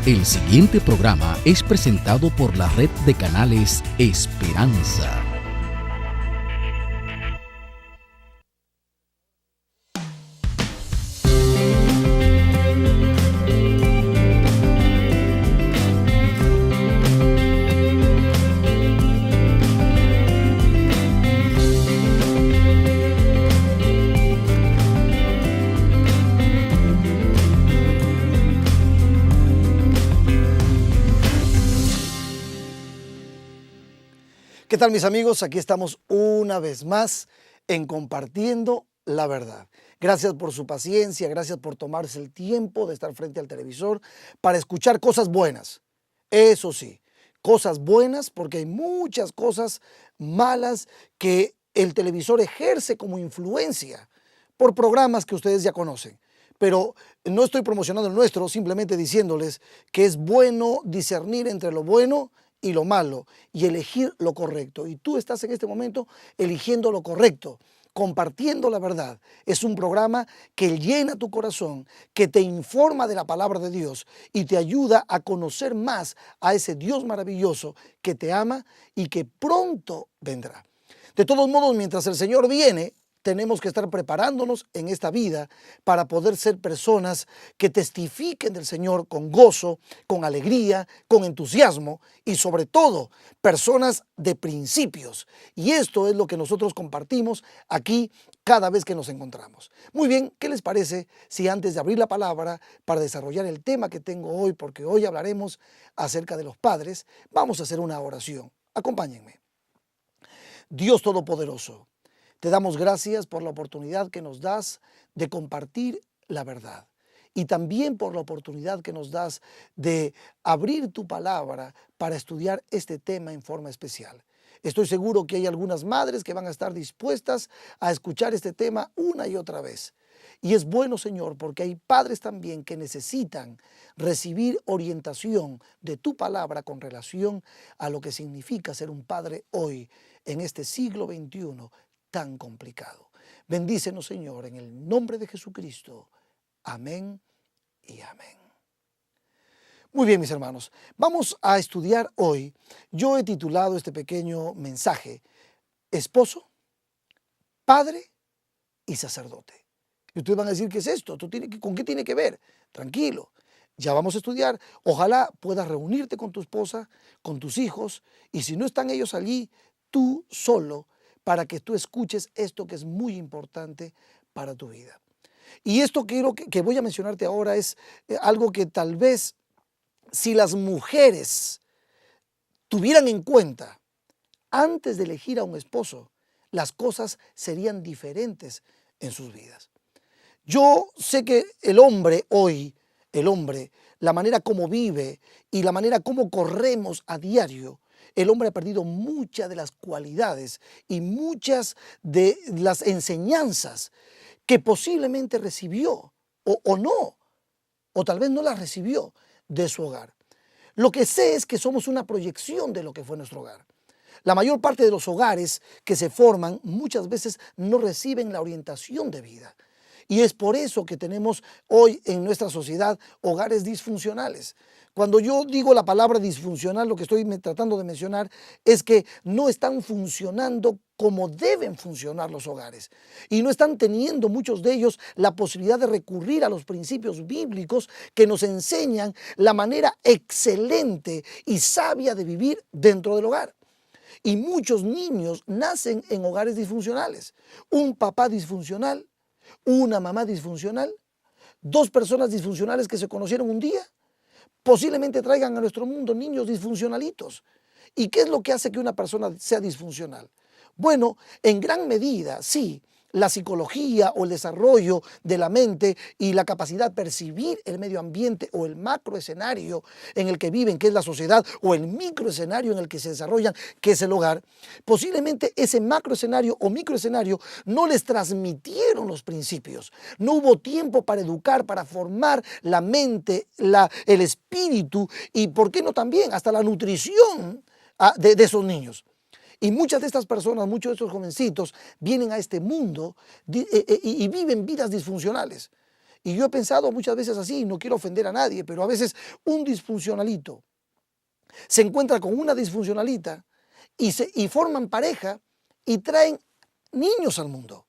El siguiente programa es presentado por la red de canales Esperanza. ¿Qué tal, mis amigos? Aquí estamos una vez más en Compartiendo la Verdad. Gracias por su paciencia, gracias por tomarse el tiempo de estar frente al televisor para escuchar cosas buenas. Eso sí, cosas buenas, porque hay muchas cosas malas que el televisor ejerce como influencia por programas que ustedes ya conocen. Pero no estoy promocionando el nuestro, simplemente diciéndoles que es bueno discernir entre lo bueno y lo malo y elegir lo correcto. Y tú estás en este momento eligiendo lo correcto, compartiendo la verdad. Es un programa que llena tu corazón, que te informa de la palabra de Dios y te ayuda a conocer más a ese Dios maravilloso que te ama y que pronto vendrá. De todos modos, mientras el Señor viene, tenemos que estar preparándonos en esta vida para poder ser personas que testifiquen del Señor con gozo, con alegría, con entusiasmo y sobre todo personas de principios. Y esto es lo que nosotros compartimos aquí cada vez que nos encontramos. Muy bien, ¿qué les parece si antes de abrir la palabra para desarrollar el tema que tengo hoy, porque hoy hablaremos acerca de los padres, vamos a hacer una oración? Acompáñenme. Dios Todopoderoso, te damos gracias por la oportunidad que nos das de compartir la verdad y también por la oportunidad que nos das de abrir tu palabra para estudiar este tema en forma especial. Estoy seguro que hay algunas madres que van a estar dispuestas a escuchar este tema una y otra vez. Y es bueno, Señor, porque hay padres también que necesitan recibir orientación de tu palabra con relación a lo que significa ser un padre hoy en este siglo XXI tan complicado. Bendícenos, Señor, en el nombre de Jesucristo. Amén y amén. Muy bien, mis hermanos, vamos a estudiar hoy. Yo he titulado este pequeño mensaje, Esposo, Padre y Sacerdote. Y ustedes van a decir, ¿qué es esto? ¿Con qué tiene que ver? Tranquilo, ya vamos a estudiar. Ojalá puedas reunirte con tu esposa, con tus hijos, y si no están ellos allí, tú solo, para que tú escuches esto que es muy importante para tu vida. Y esto que voy a mencionarte ahora es algo que tal vez si las mujeres tuvieran en cuenta antes de elegir a un esposo, las cosas serían diferentes en sus vidas. Yo sé que el hombre hoy, la manera como vive y la manera como corremos a diario, el hombre ha perdido muchas de las cualidades y muchas de las enseñanzas que posiblemente recibió o no, o tal vez no las recibió de su hogar. Lo que sé es que somos una proyección de lo que fue nuestro hogar. La mayor parte de los hogares que se forman muchas veces no reciben la orientación de vida. Y es por eso que tenemos hoy en nuestra sociedad hogares disfuncionales. Cuando yo digo la palabra disfuncional, lo que estoy tratando de mencionar es que no están funcionando como deben funcionar los hogares. Y no están teniendo muchos de ellos la posibilidad de recurrir a los principios bíblicos que nos enseñan la manera excelente y sabia de vivir dentro del hogar. Y muchos niños nacen en hogares disfuncionales. Un papá disfuncional, una mamá disfuncional, dos personas disfuncionales que se conocieron un día, posiblemente traigan a nuestro mundo niños disfuncionalitos. ¿Y qué es lo que hace que una persona sea disfuncional? Bueno, en gran medida, sí, la psicología o el desarrollo de la mente y la capacidad de percibir el medio ambiente o el macroescenario en el que viven, que es la sociedad, o el microescenario en el que se desarrollan, que es el hogar, posiblemente ese macroescenario o microescenario no les transmitieron los principios. No hubo tiempo para educar, para formar la mente, el espíritu y, ¿por qué no también, hasta la nutrición de esos niños? Y muchas de estas personas, muchos de estos jovencitos vienen a este mundo y viven vidas disfuncionales. Y yo he pensado muchas veces así, no quiero ofender a nadie, pero a veces un disfuncionalito se encuentra con una disfuncionalita y forman pareja y traen niños al mundo.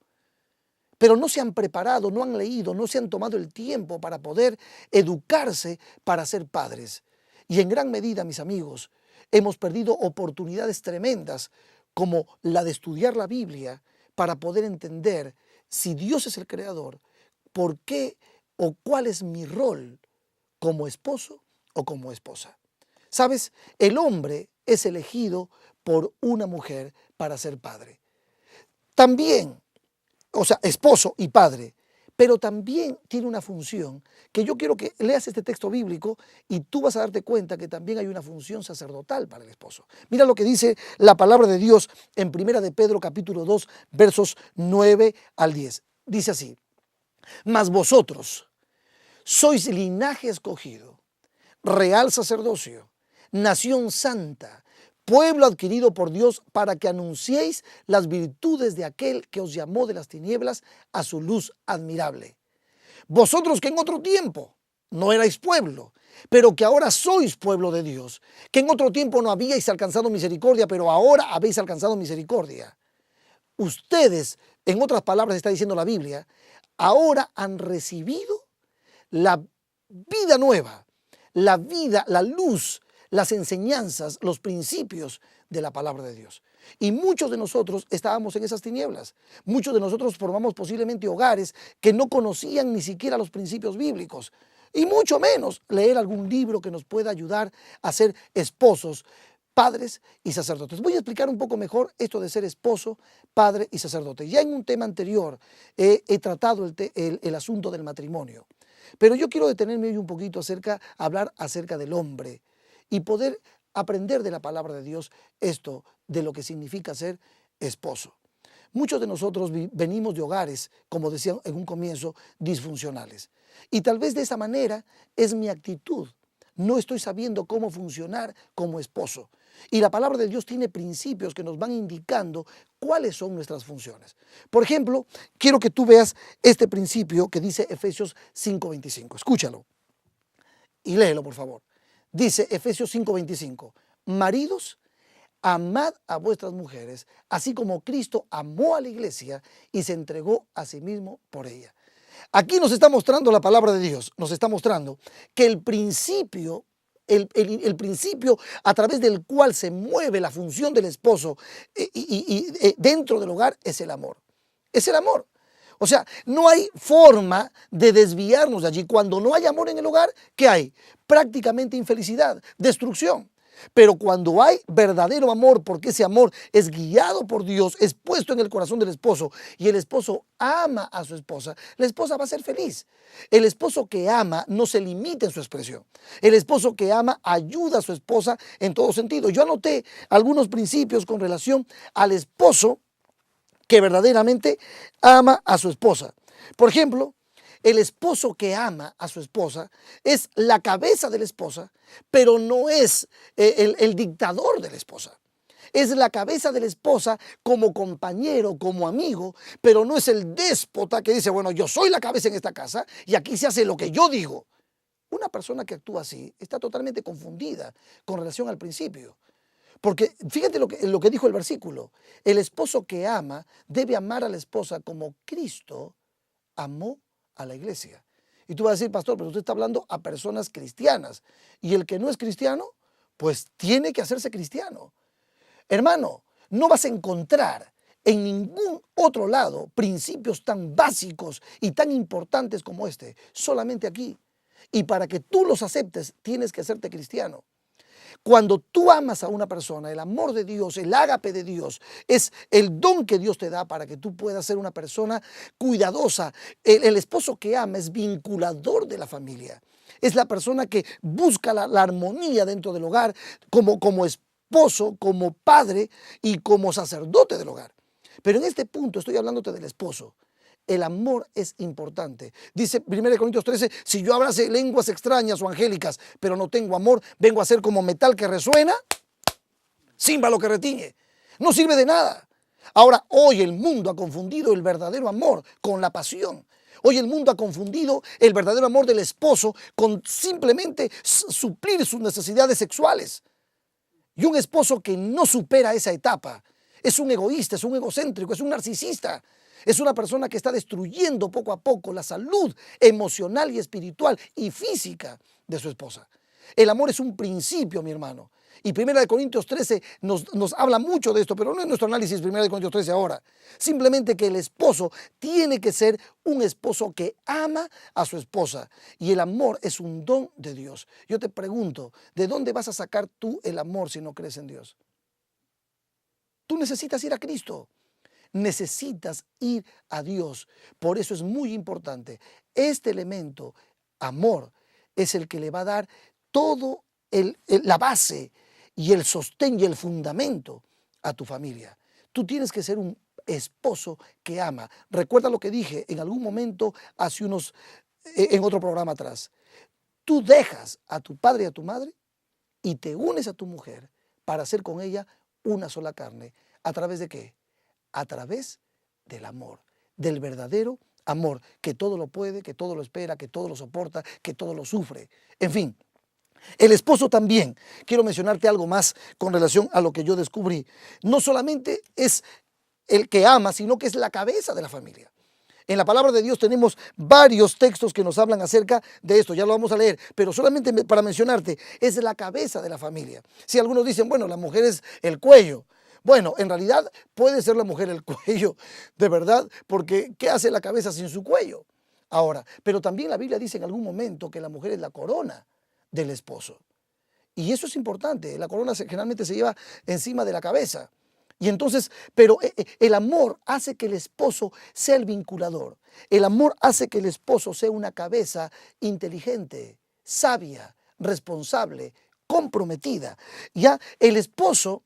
Pero no se han preparado, no han leído, no se han tomado el tiempo para poder educarse para ser padres. Y en gran medida, mis amigos, hemos perdido oportunidades tremendas como la de estudiar la Biblia para poder entender si Dios es el creador, por qué o cuál es mi rol como esposo o como esposa. ¿Sabes? El hombre es elegido por una mujer para ser padre. También, o sea, esposo y padre, pero también tiene una función que yo quiero que leas este texto bíblico y tú vas a darte cuenta que también hay una función sacerdotal para el esposo. Mira lo que dice la palabra de Dios en 1 de Pedro capítulo 2, versos 9 al 10. Dice así: mas vosotros sois linaje escogido, real sacerdocio, nación santa, pueblo adquirido por Dios, para que anunciéis las virtudes de aquel que os llamó de las tinieblas a su luz admirable. Vosotros que en otro tiempo no erais pueblo, pero que ahora sois pueblo de Dios, que en otro tiempo no habíais alcanzado misericordia, pero ahora habéis alcanzado misericordia. Ustedes, en otras palabras está diciendo la Biblia, ahora han recibido la vida nueva, la vida, la luz, las enseñanzas, los principios de la palabra de Dios. Y muchos de nosotros estábamos en esas tinieblas. Muchos de nosotros formamos posiblemente hogares que no conocían ni siquiera los principios bíblicos. Y mucho menos leer algún libro que nos pueda ayudar a ser esposos, padres y sacerdotes. Voy a explicar un poco mejor esto de ser esposo, padre y sacerdote. Ya en un tema anterior he tratado el asunto del matrimonio. Pero yo quiero detenerme hoy un poquito hablar acerca del hombre y poder aprender de la palabra de Dios esto de lo que significa ser esposo. Muchos de nosotros venimos de hogares, como decía en un comienzo, disfuncionales. Y tal vez de esa manera es mi actitud. No estoy sabiendo cómo funcionar como esposo. Y la palabra de Dios tiene principios que nos van indicando cuáles son nuestras funciones. Por ejemplo, quiero que tú veas este principio que dice Efesios 5:25. Escúchalo y léelo, por favor. Dice Efesios 5:25, maridos, amad a vuestras mujeres, así como Cristo amó a la iglesia y se entregó a sí mismo por ella. Aquí nos está mostrando la palabra de Dios, nos está mostrando que el principio a través del cual se mueve la función del esposo dentro del hogar es el amor. Es el amor. O sea, no hay forma de desviarnos de allí. Cuando no hay amor en el hogar, ¿qué hay? Prácticamente infelicidad, destrucción. Pero cuando hay verdadero amor, porque ese amor es guiado por Dios, es puesto en el corazón del esposo y el esposo ama a su esposa, la esposa va a ser feliz. El esposo que ama no se limita en su expresión. El esposo que ama ayuda a su esposa en todo sentido. Yo anoté algunos principios con relación al esposo que verdaderamente ama a su esposa. Por ejemplo, el esposo que ama a su esposa es la cabeza de la esposa, pero no es el dictador de la esposa. Es la cabeza de la esposa como compañero, como amigo, pero no es el déspota que dice, bueno, yo soy la cabeza en esta casa y aquí se hace lo que yo digo. Una persona que actúa así está totalmente confundida con relación al principio. Porque fíjate lo que dijo el versículo. El esposo que ama debe amar a la esposa como Cristo amó a la iglesia. Y tú vas a decir, pastor, pero usted está hablando a personas cristianas. Y el que no es cristiano, pues tiene que hacerse cristiano. Hermano, no vas a encontrar en ningún otro lado principios tan básicos y tan importantes como este. Solamente aquí. Y para que tú los aceptes, tienes que hacerte cristiano. Cuando tú amas a una persona, el amor de Dios, el ágape de Dios, es el don que Dios te da para que tú puedas ser una persona cuidadosa. El esposo que ama es vinculador de la familia. Es la persona que busca la armonía dentro del hogar como esposo, como padre y como sacerdote del hogar. Pero en este punto estoy hablándote del esposo. El amor es importante. Dice 1 Corintios 13, si yo hablase lenguas extrañas o angélicas, pero no tengo amor, vengo a ser como metal que resuena, címbalo que retiñe. No sirve de nada. Ahora, hoy el mundo ha confundido el verdadero amor con la pasión. Hoy el mundo ha confundido el verdadero amor del esposo con simplemente suplir sus necesidades sexuales. Y un esposo que no supera esa etapa es un egoísta, es un egocéntrico, es un narcisista. Es una persona que está destruyendo poco a poco la salud emocional y espiritual y física de su esposa. El amor es un principio, mi hermano. Y 1 Corintios 13 nos habla mucho de esto, pero no es nuestro análisis 1 Corintios 13 ahora. Simplemente que el esposo tiene que ser un esposo que ama a su esposa. Y el amor es un don de Dios. Yo te pregunto, ¿de dónde vas a sacar tú el amor si no crees en Dios? Tú necesitas ir a Cristo. Necesitas ir a Dios. Por eso es muy importante. Este elemento, amor, es el que le va a dar todo la base y el sostén y el fundamento a tu familia. Tú tienes que ser un esposo que ama. Recuerda lo que dije en algún momento en otro programa atrás. Tú dejas a tu padre y a tu madre y te unes a tu mujer para hacer con ella una sola carne. ¿A través de qué? A través del amor, del verdadero amor, que todo lo puede, que todo lo espera, que todo lo soporta, que todo lo sufre. En fin, el esposo también, quiero mencionarte algo más con relación a lo que yo descubrí, no solamente es el que ama, sino que es la cabeza de la familia. En la palabra de Dios tenemos varios textos que nos hablan acerca de esto, ya lo vamos a leer, pero solamente para mencionarte, es la cabeza de la familia. Si algunos dicen, bueno, la mujer es el cuello. Bueno, en realidad puede ser la mujer el cuello, de verdad, porque ¿qué hace la cabeza sin su cuello? Ahora, pero también la Biblia dice en algún momento que la mujer es la corona del esposo. Y eso es importante, la corona generalmente se lleva encima de la cabeza. Y entonces, pero el amor hace que el esposo sea el vinculador. El amor hace que el esposo sea una cabeza inteligente, sabia, responsable, comprometida. Ya el esposo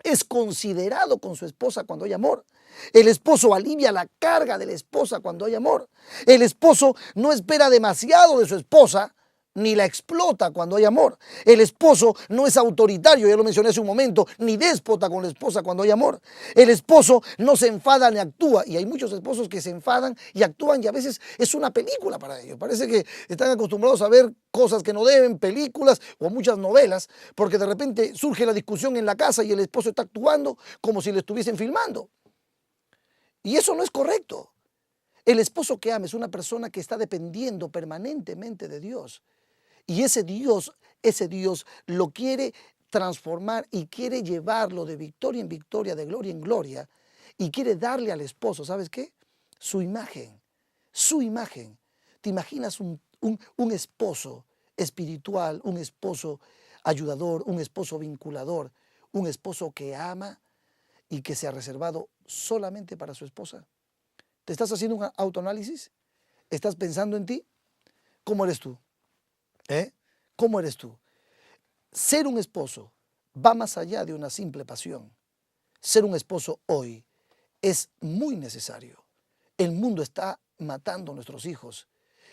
es considerado con su esposa cuando hay amor. El esposo alivia la carga de la esposa cuando hay amor. El esposo no espera demasiado de su esposa, ni la explota cuando hay amor. El esposo no es autoritario, ya lo mencioné hace un momento, ni déspota con la esposa cuando hay amor. El esposo no se enfada ni actúa. Y hay muchos esposos que se enfadan y actúan y a veces es una película para ellos. Parece que están acostumbrados a ver cosas que no deben, películas o muchas novelas, porque de repente surge la discusión en la casa y el esposo está actuando como si le estuviesen filmando. Y eso no es correcto. El esposo que ama es una persona que está dependiendo permanentemente de Dios. Y ese Dios lo quiere transformar y quiere llevarlo de victoria en victoria, de gloria en gloria. Y quiere darle al esposo, ¿sabes qué? Su imagen, su imagen. ¿Te imaginas un esposo espiritual, un esposo ayudador, un esposo vinculador, un esposo que ama y que se ha reservado solamente para su esposa? ¿Te estás haciendo un autoanálisis? ¿Estás pensando en ti? ¿Cómo eres tú? ¿Cómo eres tú? Ser un esposo va más allá de una simple pasión. Ser un esposo hoy es muy necesario. El mundo está matando a nuestros hijos.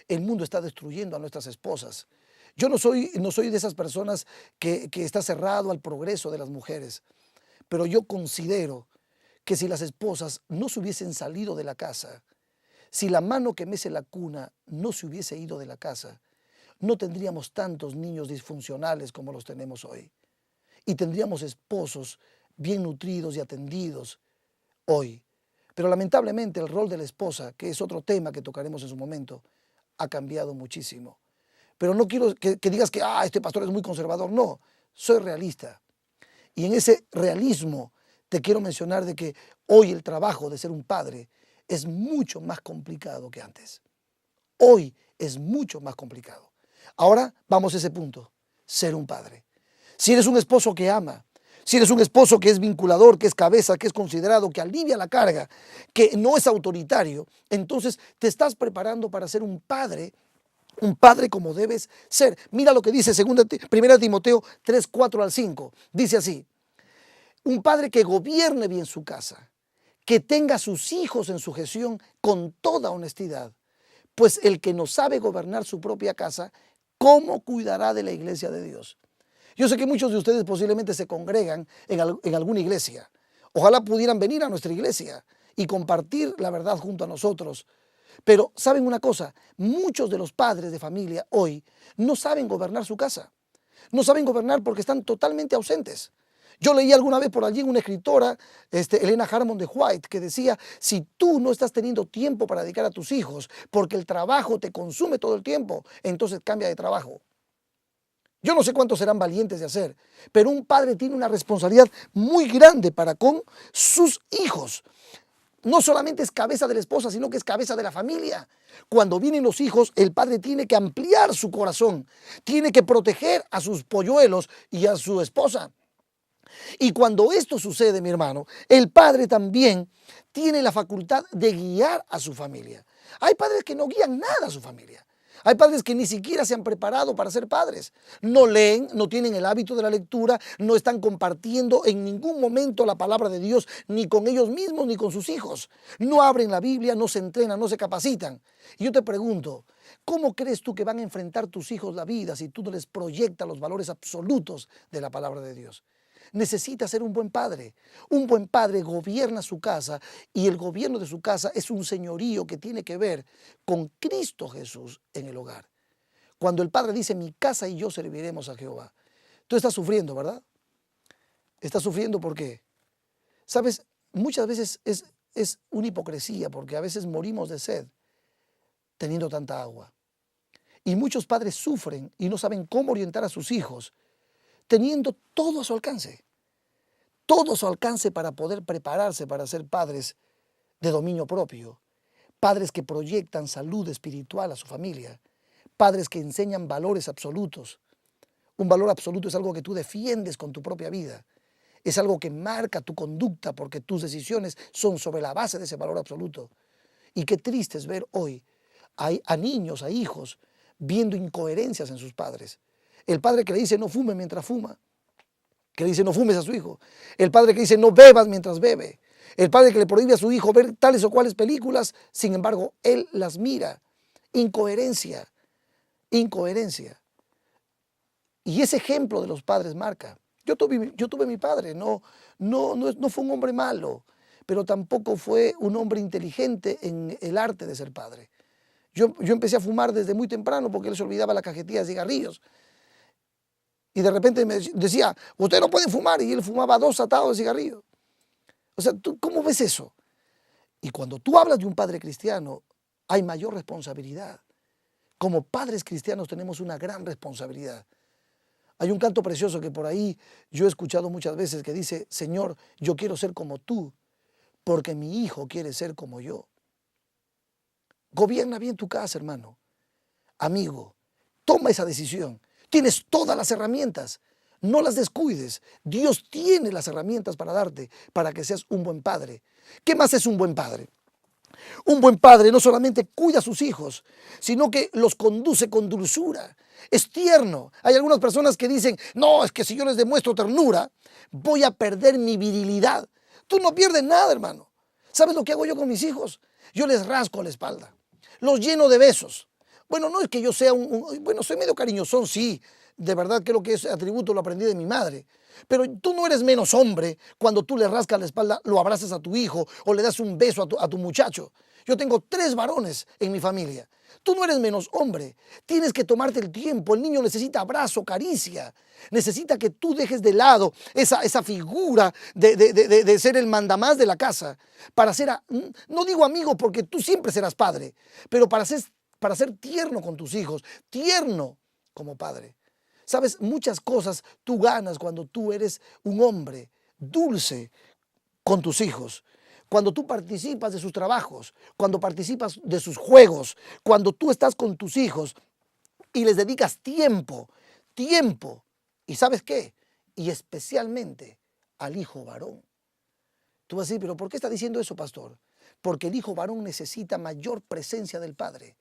El mundo está destruyendo a nuestras esposas. Yo no soy de esas personas que está cerrado al progreso de las mujeres, pero yo considero que si las esposas no se hubiesen salido de la casa, si la mano que mece la cuna no se hubiese ido de la casa, no tendríamos tantos niños disfuncionales como los tenemos hoy. Y tendríamos esposos bien nutridos y atendidos hoy. Pero lamentablemente el rol de la esposa, que es otro tema que tocaremos en su momento, ha cambiado muchísimo. Pero no quiero que digas que este pastor es muy conservador. No, soy realista. Y en ese realismo te quiero mencionar de que hoy el trabajo de ser un padre es mucho más complicado que antes. Hoy es mucho más complicado. Ahora vamos a ese punto, ser un padre. Si eres un esposo que ama, si eres un esposo que es vinculador, que es cabeza, que es considerado, que alivia la carga, que no es autoritario, entonces te estás preparando para ser un padre como debes ser. Mira lo que dice 1 Timoteo 3, 4 al 5. Dice así: un padre que gobierne bien su casa, que tenga a sus hijos en sujeción con toda honestidad, pues el que no sabe gobernar su propia casa, ¿cómo cuidará de la iglesia de Dios? Yo sé que muchos de ustedes posiblemente se congregan en alguna iglesia. Ojalá pudieran venir a nuestra iglesia y compartir la verdad junto a nosotros. Pero ¿saben una cosa? Muchos de los padres de familia hoy no saben gobernar su casa. No saben gobernar porque están totalmente ausentes. Yo leí alguna vez por allí una escritora, Elena Harmon de White, que decía, si tú no estás teniendo tiempo para dedicar a tus hijos porque el trabajo te consume todo el tiempo, entonces cambia de trabajo. Yo no sé cuántos serán valientes de hacer, pero un padre tiene una responsabilidad muy grande para con sus hijos. No solamente es cabeza de la esposa, sino que es cabeza de la familia. Cuando vienen los hijos, el padre tiene que ampliar su corazón, tiene que proteger a sus polluelos y a su esposa. Y cuando esto sucede, mi hermano, el padre también tiene la facultad de guiar a su familia. Hay padres que no guían nada a su familia. Hay padres que ni siquiera se han preparado para ser padres. No leen, no tienen el hábito de la lectura, no están compartiendo en ningún momento la palabra de Dios, ni con ellos mismos ni con sus hijos. No abren la Biblia, no se entrenan, no se capacitan. Y yo te pregunto, ¿cómo crees tú que van a enfrentar tus hijos la vida si tú no les proyectas los valores absolutos de la palabra de Dios? Necesita ser un buen padre. Un buen padre gobierna su casa y el gobierno de su casa es un señorío que tiene que ver con Cristo Jesús en el hogar. Cuando el padre dice, mi casa y yo serviremos a Jehová. Tú estás sufriendo, ¿verdad? Estás sufriendo ¿por qué? Sabes, muchas veces es una hipocresía porque a veces morimos de sed teniendo tanta agua. Y muchos padres sufren y no saben cómo orientar a sus hijos teniendo todo a su alcance para poder prepararse para ser padres de dominio propio, padres que proyectan salud espiritual a su familia, padres que enseñan valores absolutos. Un valor absoluto es algo que tú defiendes con tu propia vida, es algo que marca tu conducta porque tus decisiones son sobre la base de ese valor absoluto. Y qué triste es ver hoy a niños, a hijos, viendo incoherencias en sus padres. El padre que le dice no fume mientras fuma, que le dice no fumes a su hijo. El padre que dice no bebas mientras bebe. El padre que le prohíbe a su hijo ver tales o cuales películas, sin embargo, él las mira. Incoherencia, incoherencia. Y ese ejemplo de los padres marca. Yo tuve mi padre, no fue un hombre malo, pero tampoco fue un hombre inteligente en el arte de ser padre. Yo empecé a fumar desde muy temprano porque él se olvidaba la cajetilla de cigarrillos. Y de repente me decía, usted no puede fumar. Y él fumaba 2 atados de cigarrillo. O sea, ¿tú cómo ves eso? Y cuando tú hablas de un padre cristiano, hay mayor responsabilidad. Como padres cristianos tenemos una gran responsabilidad. Hay un canto precioso que por ahí yo he escuchado muchas veces que dice, Señor, yo quiero ser como tú, porque mi hijo quiere ser como yo. Gobierna bien tu casa, hermano. Amigo, toma esa decisión. Tienes todas las herramientas, no las descuides. Dios tiene las herramientas para darte, para que seas un buen padre. ¿Qué más es un buen padre? Un buen padre no solamente cuida a sus hijos, sino que los conduce con dulzura. Es tierno. Hay algunas personas que dicen, no, es que si yo les demuestro ternura, voy a perder mi virilidad. Tú no pierdes nada, hermano. ¿Sabes lo que hago yo con mis hijos? Yo les rasco la espalda, los lleno de besos. Bueno, no es que yo sea bueno, soy medio cariñosón, sí, de verdad creo que ese atributo lo aprendí de mi madre. Pero tú no eres menos hombre cuando tú le rascas la espalda, lo abrazas a tu hijo o le das un beso a tu muchacho. Yo tengo 3 varones en mi familia. Tú no eres menos hombre. Tienes que tomarte el tiempo. El niño necesita abrazo, caricia. Necesita que tú dejes de lado esa figura de ser el mandamás de la casa. Para ser, no digo amigo porque tú siempre serás padre, pero para ser tierno con tus hijos, tierno como padre. Sabes, muchas cosas tú ganas cuando tú eres un hombre dulce con tus hijos. Cuando tú participas de sus trabajos, cuando participas de sus juegos, cuando tú estás con tus hijos y les dedicas tiempo. ¿Y sabes qué? Y especialmente al hijo varón. Tú vas a decir, ¿pero por qué está diciendo eso, pastor? Porque el hijo varón necesita mayor presencia del padre.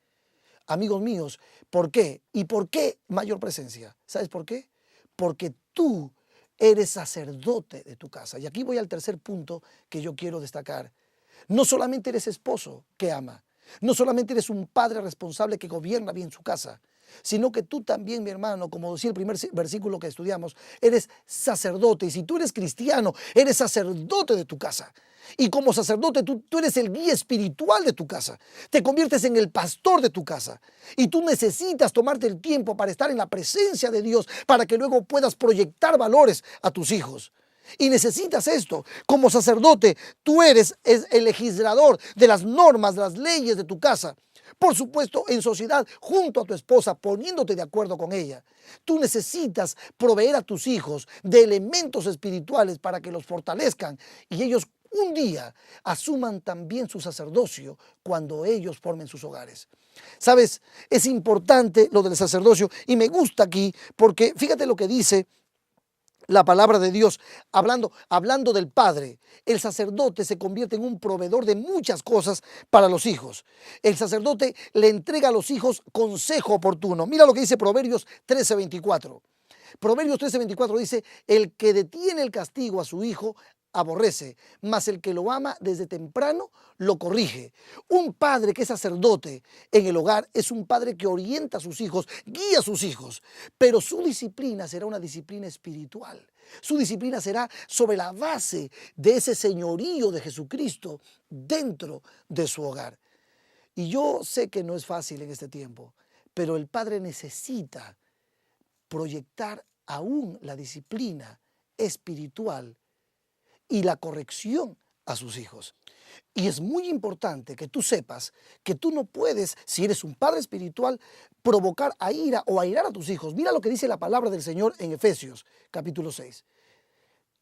Amigos míos, ¿por qué? ¿Y por qué mayor presencia? ¿Sabes por qué? Porque tú eres sacerdote de tu casa. Y aquí voy al tercer punto que yo quiero destacar. No solamente eres esposo que ama, no solamente eres un padre responsable que gobierna bien su casa, sino que tú también, mi hermano, como decía el primer versículo que estudiamos, eres sacerdote. Y si tú eres cristiano, eres sacerdote de tu casa. Y como sacerdote, tú eres el guía espiritual de tu casa. Te conviertes en el pastor de tu casa. Y tú necesitas tomarte el tiempo para estar en la presencia de Dios, para que luego puedas proyectar valores a tus hijos. Y necesitas esto. Como sacerdote, tú eres el legislador de las normas, de las leyes de tu casa. Por supuesto, en sociedad, junto a tu esposa, poniéndote de acuerdo con ella. Tú necesitas proveer a tus hijos de elementos espirituales para que los fortalezcan y ellos un día asuman también su sacerdocio cuando ellos formen sus hogares. ¿Sabes? Es importante lo del sacerdocio y me gusta aquí porque fíjate lo que dice la palabra de Dios, hablando del padre. El sacerdote se convierte en un proveedor de muchas cosas para los hijos. El sacerdote le entrega a los hijos consejo oportuno. Mira lo que dice Proverbios 13:24. Proverbios 13:24 dice, el que detiene el castigo a su hijo aborrece, mas el que lo ama desde temprano lo corrige. Un padre que es sacerdote en el hogar es un padre que orienta a sus hijos, guía a sus hijos, pero su disciplina será una disciplina espiritual. Su disciplina será sobre la base de ese señorío de Jesucristo dentro de su hogar. Y yo sé que no es fácil en este tiempo, pero el padre necesita proyectar aún la disciplina espiritual y la corrección a sus hijos. Y es muy importante que tú sepas que tú no puedes, si eres un padre espiritual, provocar a ira o airar a tus hijos. Mira lo que dice la palabra del Señor en Efesios, capítulo 6.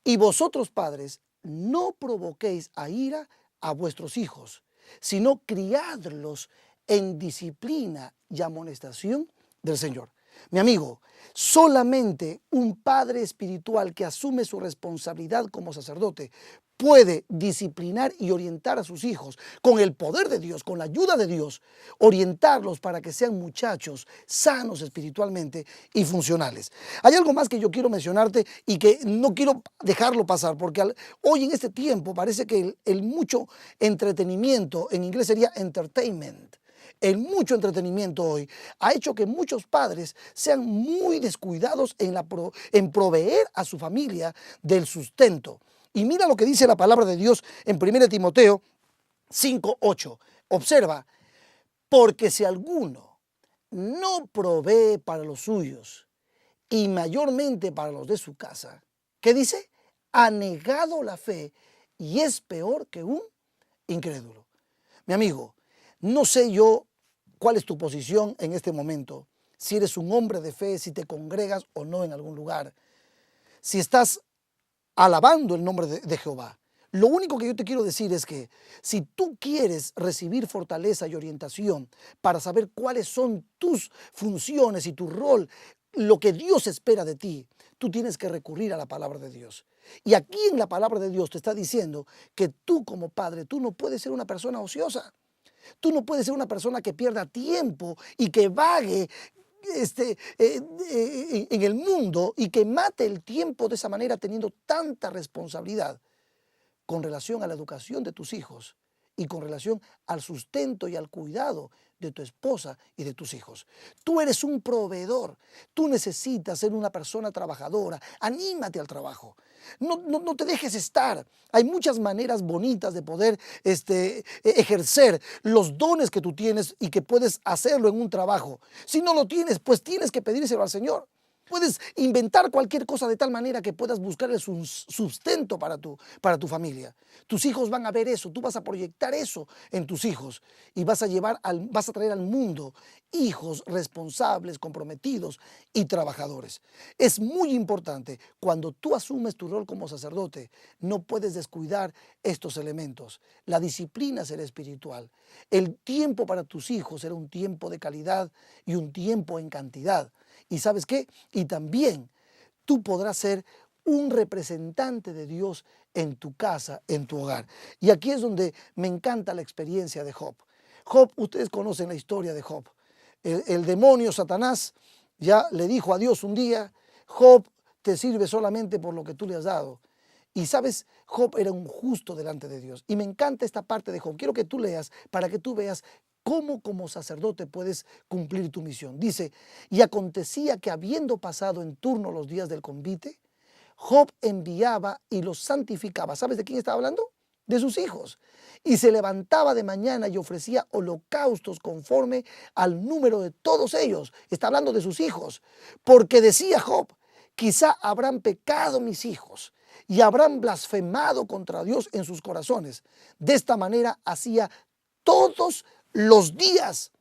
Y vosotros, padres, no provoquéis a ira a vuestros hijos, sino criadlos en disciplina y amonestación del Señor. Mi amigo, solamente un padre espiritual que asume su responsabilidad como sacerdote puede disciplinar y orientar a sus hijos con el poder de Dios, con la ayuda de Dios, orientarlos para que sean muchachos sanos espiritualmente y funcionales. Hay algo más que yo quiero mencionarte y que no quiero dejarlo pasar, porque hoy en este tiempo parece que el mucho entretenimiento, en inglés sería entertainment, el mucho entretenimiento hoy ha hecho que muchos padres sean muy descuidados en proveer a su familia del sustento. Y mira lo que dice la palabra de Dios en 1 Timoteo 5:8. Observa, porque si alguno no provee para los suyos y mayormente para los de su casa, ¿qué dice? Ha negado la fe y es peor que un incrédulo. Mi amigo, no sé yo cuál es tu posición en este momento, si eres un hombre de fe, si te congregas o no en algún lugar, si estás alabando el nombre de Jehová. Lo único que yo te quiero decir es que si tú quieres recibir fortaleza y orientación para saber cuáles son tus funciones y tu rol, lo que Dios espera de ti, tú tienes que recurrir a la palabra de Dios. Y aquí en la palabra de Dios te está diciendo que tú como padre, tú no puedes ser una persona ociosa. Tú no puedes ser una persona que pierda tiempo y que vague en el mundo y que mate el tiempo de esa manera teniendo tanta responsabilidad con relación a la educación de tus hijos y con relación al sustento y al cuidado de tu esposa y de tus hijos. Tú eres un proveedor, tú necesitas ser una persona trabajadora, anímate al trabajo, no te dejes estar. Hay muchas maneras bonitas de poder ejercer los dones que tú tienes y que puedes hacerlo en un trabajo. Si no lo tienes, pues tienes que pedírselo al Señor. Puedes inventar cualquier cosa de tal manera que puedas buscar el sustento para tu familia. Tus hijos van a ver eso, tú vas a proyectar eso en tus hijos y vas a traer al mundo hijos responsables, comprometidos y trabajadores. Es muy importante, cuando tú asumes tu rol como sacerdote, no puedes descuidar estos elementos. La disciplina será espiritual. El tiempo para tus hijos será un tiempo de calidad y un tiempo en cantidad. ¿Y sabes qué? Y también tú podrás ser un representante de Dios en tu casa, en tu hogar. Y aquí es donde me encanta la experiencia de Job. Job, ustedes conocen la historia de Job. El demonio Satanás ya le dijo a Dios un día, Job te sirve solamente por lo que tú le has dado. Y sabes, Job era un justo delante de Dios. Y me encanta esta parte de Job. Quiero que tú leas para que tú veas cómo como sacerdote puedes cumplir tu misión. Dice, y acontecía que habiendo pasado en turno los días del convite, Job enviaba y los santificaba. ¿Sabes de quién está hablando? de sus hijos. Y se levantaba de mañana y ofrecía holocaustos conforme al número de todos ellos. Está hablando de sus hijos. Porque decía Job, quizá habrán pecado mis hijos y habrán blasfemado contra Dios en sus corazones. De esta manera hacía todos los días.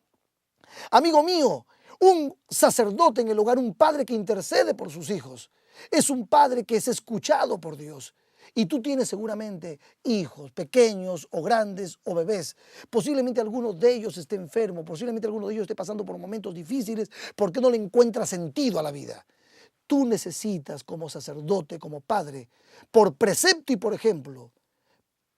Amigo mío, un sacerdote en el hogar, un padre que intercede por sus hijos, es un padre que es escuchado por Dios. Y tú tienes seguramente hijos pequeños o grandes o bebés. Posiblemente alguno de ellos esté enfermo, posiblemente alguno de ellos esté pasando por momentos difíciles porque no le encuentra sentido a la vida. Tú necesitas como sacerdote, como padre, por precepto y por ejemplo,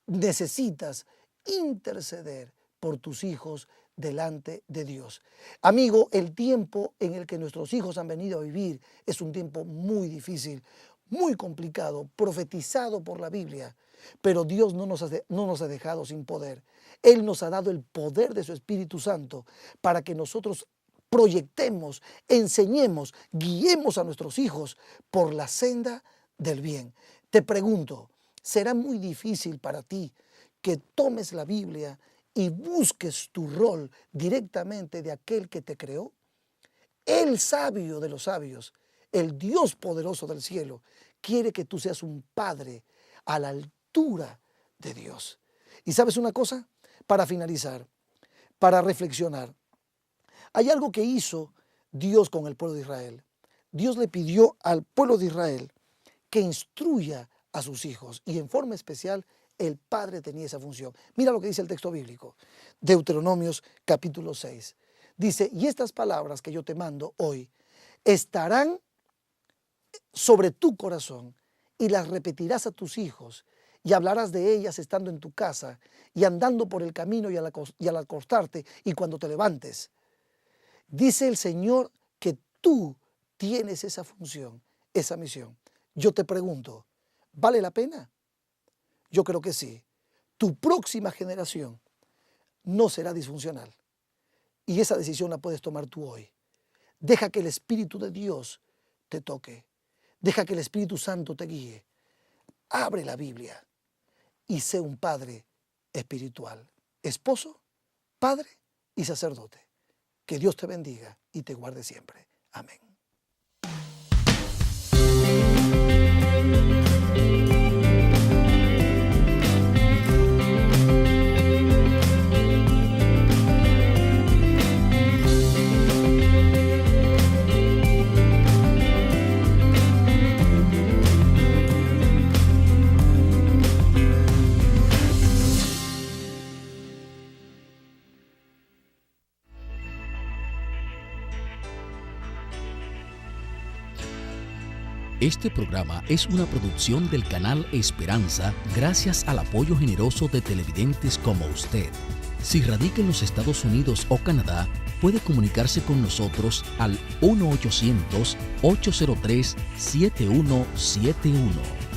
necesitas interceder por tus hijos delante de Dios. Amigo, el tiempo en el que nuestros hijos han venido a vivir es un tiempo muy difícil, muy complicado, profetizado por la Biblia, pero Dios no nos ha dejado sin poder. Él nos ha dado el poder de su Espíritu Santo para que nosotros proyectemos, enseñemos, guiemos a nuestros hijos por la senda del bien. Te pregunto, ¿será muy difícil para ti que tomes la Biblia y busques tu rol directamente de aquel que te creó? El sabio de los sabios, el Dios poderoso del cielo, quiere que tú seas un padre a la altura de Dios. ¿Y sabes una cosa? Para finalizar, para reflexionar, hay algo que hizo Dios con el pueblo de Israel. Dios le pidió al pueblo de Israel que instruya a sus hijos y en forma especial el padre tenía esa función. Mira lo que dice el texto bíblico, Deuteronomios capítulo 6. Dice, y estas palabras que yo te mando hoy estarán sobre tu corazón y las repetirás a tus hijos y hablarás de ellas estando en tu casa y andando por el camino y al acostarte y cuando te levantes. Dice el Señor que tú tienes esa función, esa misión. Yo te pregunto, ¿vale la pena? Yo creo que sí. Tu próxima generación no será disfuncional y esa decisión la puedes tomar tú hoy. Deja que el Espíritu de Dios te toque. Deja que el Espíritu Santo te guíe. Abre la Biblia y sé un padre espiritual. Esposo, padre y sacerdote. Que Dios te bendiga y te guarde siempre. Amén. Este programa es una producción del canal Esperanza gracias al apoyo generoso de televidentes como usted. Si radica en los Estados Unidos o Canadá, puede comunicarse con nosotros al 1-800-803-7171.